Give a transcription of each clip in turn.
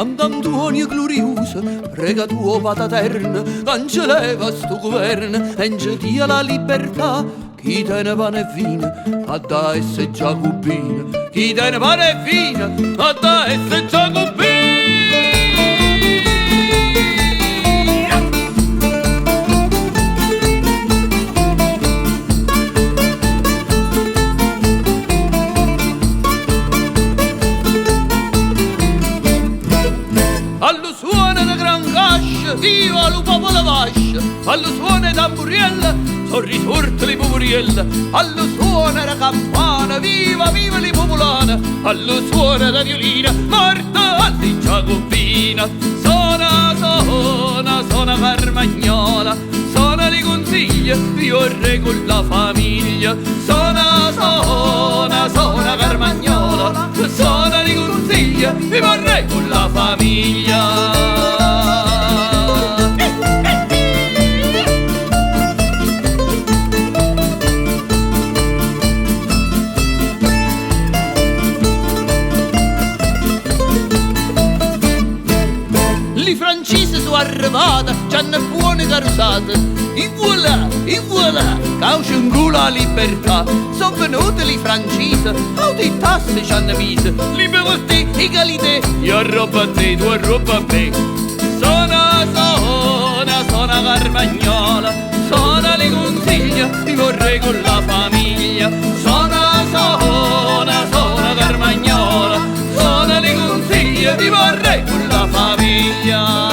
Sant'Antonio glorioso, prega tuo Paterno, cancelleva sto governo e ci dia la libertà. Chi tiene pane e vino, a da esse giacobino. Chi tiene pane e vino, a da esse giacobino. Allo suono di gran cascia, viva lo popolo vascia, allo suono di tamburiella, sono risorte le poporielle, allo suono di campana, viva, viva le popolane, allo suono di violina, morta alla giacobina. Sona, sona, sona Carmagnola, sona li consiglia, io re con la famiglia. Sona, sona, sona Carmagnola, sona li consiglia, vi vorrei con la famiglia. Li francesi sono arrivati, c'hanno buone carusate, e voilà, cauce in culo la libertà. Sono venuti li francesi, auto tasse c'hanno mise, libertà, egalità, io arroba a te, tu arroba a me. Sona, sona, sona Carmagnola, sona li consiglia, ti vorrei con la famiglia. Sona, sona, sona Carmagnola, sona li consiglia, ti vorrei con la famiglia.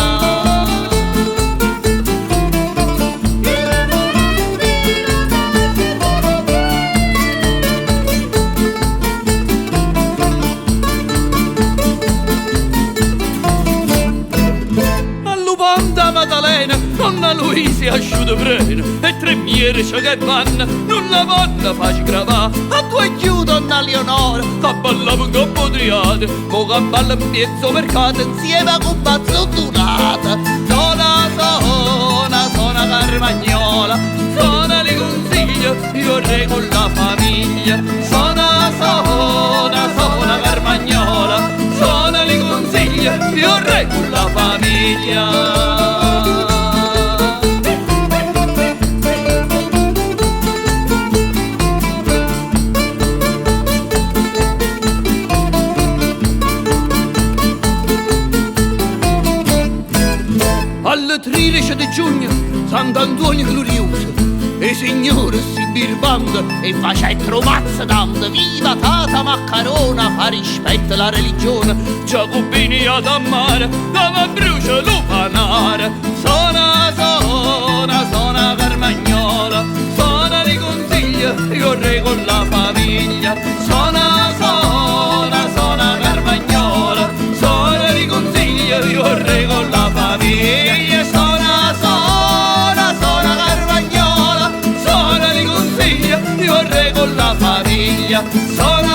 Maddalena, nonna Luisa asciuta prena e tre miere che vanno, non la vanno facci gravare. A due chiudo donna Leonora, che ballava un coppo triate, mo che balla in mezzo mercato insieme a compazzo durata. Sona, sona, sona Carmagnola, sona li consiglio, io re con la famiglia. Sona, sona, sona Carmagnola, sona li consiglio, io re con la famiglia. Al 13 di giugno, Sant'Antonio glorioso, e signore si birbando e facendo mazza tanto, viva tata Maccarona, fa rispetto alla religione, Giacobini ad ammare, dove brucia lo panare. Sona, sona, sona Carmagnola, sona li consiglia, io re con la famiglia. Sona, sona, sona Carmagnola, sona li consiglia, io re con la famiglia. Sona, sona, sona Carmagnola, sona li consiglia, io re con la famiglia. Sona,